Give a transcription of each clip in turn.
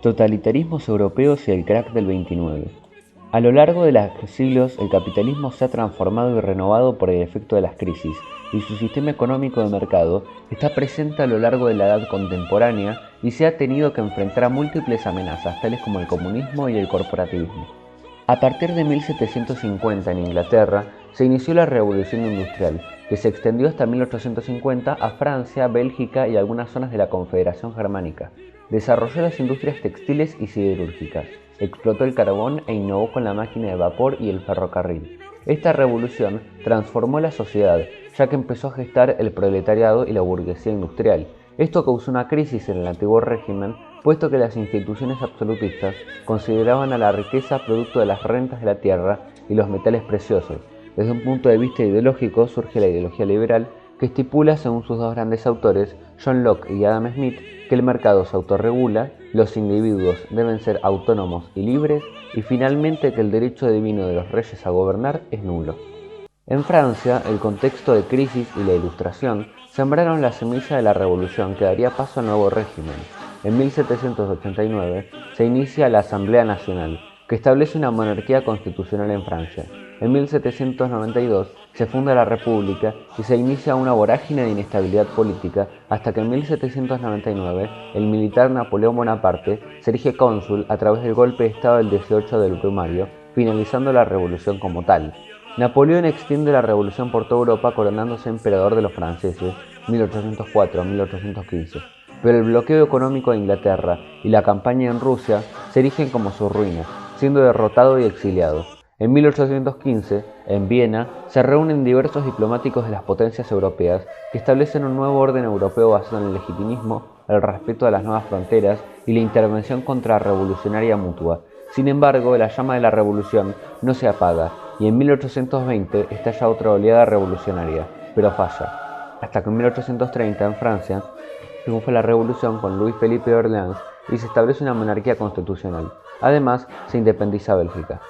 Totalitarismos europeos y el crack del 29. A lo largo de los siglos, el capitalismo se ha transformado y renovado por el efecto de las crisis, y su sistema económico de mercado está presente a lo largo de la edad contemporánea y se ha tenido que enfrentar a múltiples amenazas, tales como el comunismo y el corporativismo. A partir de 1750 en Inglaterra se inició la Revolución Industrial, que se extendió hasta 1850 a Francia, Bélgica y algunas zonas de la Confederación Germánica. Desarrolló las industrias textiles y siderúrgicas, explotó el carbón e innovó con la máquina de vapor y el ferrocarril. Esta revolución transformó la sociedad, ya que empezó a gestar el proletariado y la burguesía industrial. Esto causó una crisis en el antiguo régimen, puesto que las instituciones absolutistas consideraban a la riqueza producto de las rentas de la tierra y los metales preciosos. Desde un punto de vista ideológico surge la ideología liberal, que estipula, según sus dos grandes autores, John Locke y Adam Smith, que el mercado se autorregula, los individuos deben ser autónomos y libres, y finalmente que el derecho divino de los reyes a gobernar es nulo. En Francia, el contexto de crisis y la Ilustración sembraron la semilla de la revolución que daría paso al nuevo régimen. En 1789 se inicia la Asamblea Nacional, que establece una monarquía constitucional en Francia. En 1792 se funda la República y se inicia una vorágine de inestabilidad política hasta que en 1799 el militar Napoleón Bonaparte se erige cónsul a través del golpe de estado del 18 del Brumario, finalizando la revolución como tal. Napoleón extiende la revolución por toda Europa coronándose emperador de los franceses 1804-1815, pero el bloqueo económico de Inglaterra y la campaña en Rusia se erigen como su ruina, siendo derrotado y exiliado. En 1815, en Viena, se reúnen diversos diplomáticos de las potencias europeas que establecen un nuevo orden europeo basado en el legitimismo, el respeto a las nuevas fronteras y la intervención contrarrevolucionaria mutua. Sin embargo, la llama de la revolución no se apaga y en 1820 estalla otra oleada revolucionaria, pero falla. Hasta que en 1830 en Francia triunfa la revolución con Luis Felipe de Orleans y se establece una monarquía constitucional. Además, se independiza Bélgica.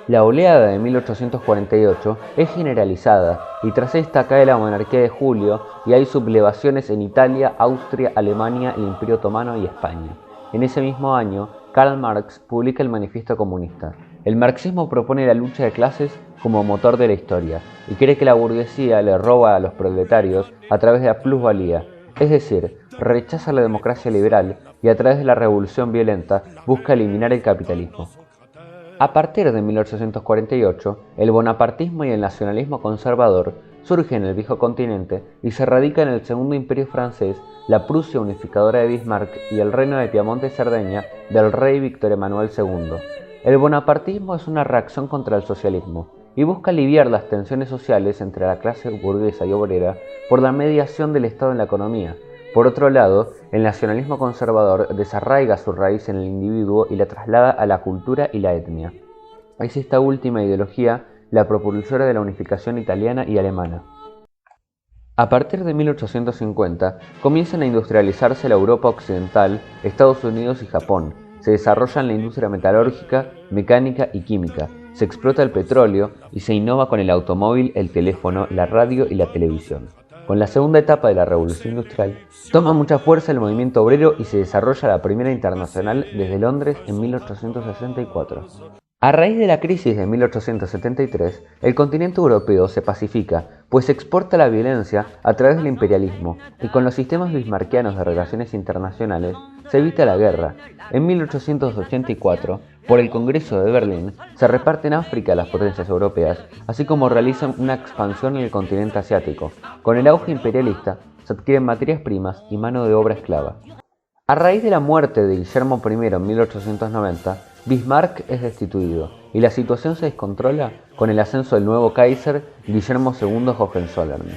La oleada de 1848 es generalizada y tras esta cae la monarquía de Julio y hay sublevaciones en Italia, Austria, Alemania, el Imperio Otomano y España. En ese mismo año, Karl Marx publica el Manifiesto Comunista. El marxismo propone la lucha de clases como motor de la historia y cree que la burguesía le roba a los proletarios a través de la plusvalía, es decir, rechaza la democracia liberal y a través de la revolución violenta busca eliminar el capitalismo. A partir de 1848, el bonapartismo y el nacionalismo conservador surgen en el viejo continente y se radica en el Segundo Imperio francés, la Prusia unificadora de Bismarck y el reino de Piamonte y Cerdeña del rey Víctor Emanuel II. El bonapartismo es una reacción contra el socialismo y busca aliviar las tensiones sociales entre la clase burguesa y obrera por la mediación del Estado en la economía. Por otro lado, el nacionalismo conservador desarraiga su raíz en el individuo y la traslada a la cultura y la etnia. Es esta última ideología la propulsora de la unificación italiana y alemana. A partir de 1850 comienzan a industrializarse la Europa occidental, Estados Unidos y Japón. Se desarrollan la industria metalúrgica, mecánica y química. Se explota el petróleo y se innova con el automóvil, el teléfono, la radio y la televisión. Con la segunda etapa de la Revolución Industrial, toma mucha fuerza el movimiento obrero y se desarrolla la Primera Internacional desde Londres en 1864. A raíz de la crisis de 1873, el continente europeo se pacifica, pues se exporta la violencia a través del imperialismo y con los sistemas bismarckianos de relaciones internacionales se evita la guerra. En 1884, por el Congreso de Berlín, se reparten África a las potencias europeas, así como realizan una expansión en el continente asiático. Con el auge imperialista, se adquieren materias primas y mano de obra esclava. A raíz de la muerte de Guillermo I en 1890, Bismarck es destituido y la situación se descontrola con el ascenso del nuevo Kaiser Guillermo II Hohenzollern.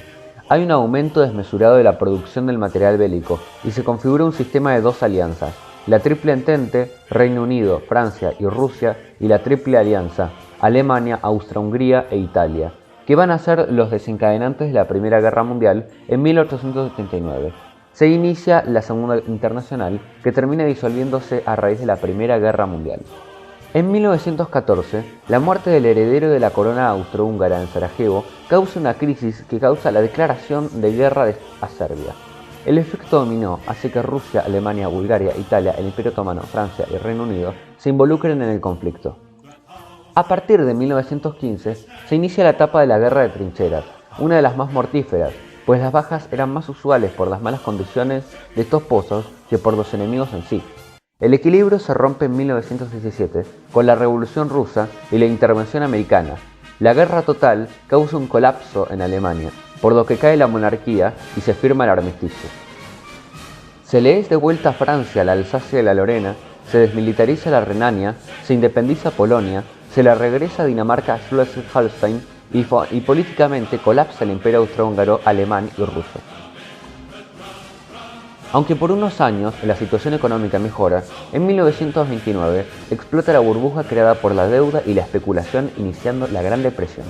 Hay un aumento desmesurado de la producción del material bélico y se configura un sistema de dos alianzas, la Triple Entente, Reino Unido, Francia y Rusia, y la Triple Alianza, Alemania, Austria-Hungría e Italia, que van a ser los desencadenantes de la Primera Guerra Mundial en 1889. Se inicia la Segunda Internacional, que termina disolviéndose a raíz de la Primera Guerra Mundial. En 1914, la muerte del heredero de la corona austrohúngara en Sarajevo causa una crisis que causa la declaración de guerra a Serbia. El efecto dominó hace que Rusia, Alemania, Bulgaria, Italia, el Imperio Otomano, Francia y Reino Unido se involucren en el conflicto. A partir de 1915 se inicia la etapa de la guerra de trincheras, una de las más mortíferas, pues las bajas eran más usuales por las malas condiciones de estos pozos que por los enemigos en sí. El equilibrio se rompe en 1917 con la Revolución Rusa y la intervención americana. La guerra total causa un colapso en Alemania, por lo que cae la monarquía y se firma el armisticio. Se le es de vuelta a Francia la Alsacia y la Lorena, se desmilitariza la Renania, se independiza Polonia, se le regresa a Dinamarca Schleswig-Holstein y políticamente colapsa el imperio austrohúngaro, alemán y ruso. Aunque por unos años la situación económica mejora, en 1929 explota la burbuja creada por la deuda y la especulación, iniciando la Gran Depresión.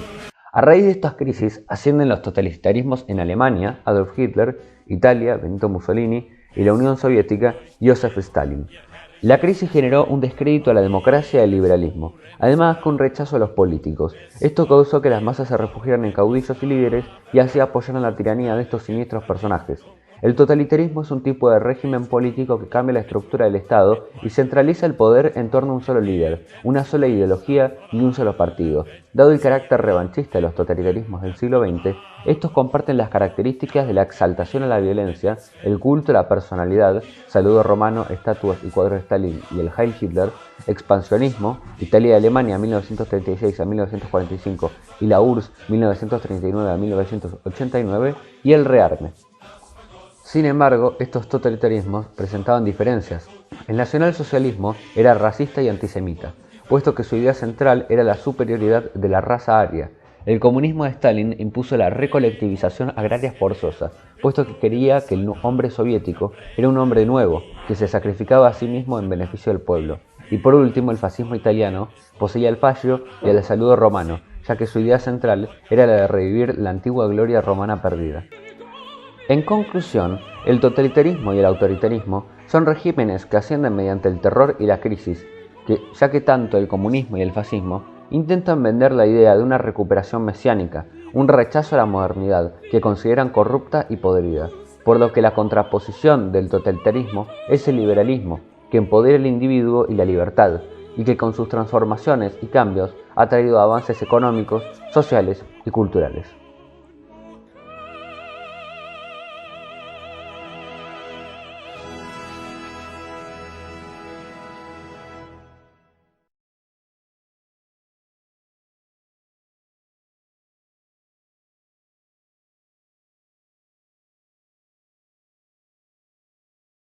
A raíz de estas crisis ascienden los totalitarismos en Alemania, Adolf Hitler, Italia, Benito Mussolini y la Unión Soviética, Joseph Stalin. La crisis generó un descrédito a la democracia y al liberalismo, además que un rechazo a los políticos. Esto causó que las masas se refugiaran en caudillos y líderes y así apoyaran la tiranía de estos siniestros personajes. El totalitarismo es un tipo de régimen político que cambia la estructura del Estado y centraliza el poder en torno a un solo líder, una sola ideología y un solo partido. Dado el carácter revanchista de los totalitarismos del siglo XX, estos comparten las características de la exaltación a la violencia, el culto a la personalidad, saludo romano, estatuas y cuadros de Stalin y el Heil Hitler, expansionismo, Italia y Alemania 1936 a 1945 y la URSS 1939 a 1989 y el rearme. Sin embargo, estos totalitarismos presentaban diferencias. El nacionalsocialismo era racista y antisemita, puesto que su idea central era la superioridad de la raza aria. El comunismo de Stalin impuso la recolectivización agraria forzosa, puesto que quería que el hombre soviético era un hombre nuevo, que se sacrificaba a sí mismo en beneficio del pueblo. Y por último, el fascismo italiano poseía el fascio y el saludo romano, ya que su idea central era la de revivir la antigua gloria romana perdida. En conclusión, el totalitarismo y el autoritarismo son regímenes que ascienden mediante el terror y la crisis, ya que tanto el comunismo y el fascismo intentan vender la idea de una recuperación mesiánica, un rechazo a la modernidad que consideran corrupta y podrida, por lo que la contraposición del totalitarismo es el liberalismo, que empodera el individuo y la libertad, y que con sus transformaciones y cambios ha traído avances económicos, sociales y culturales.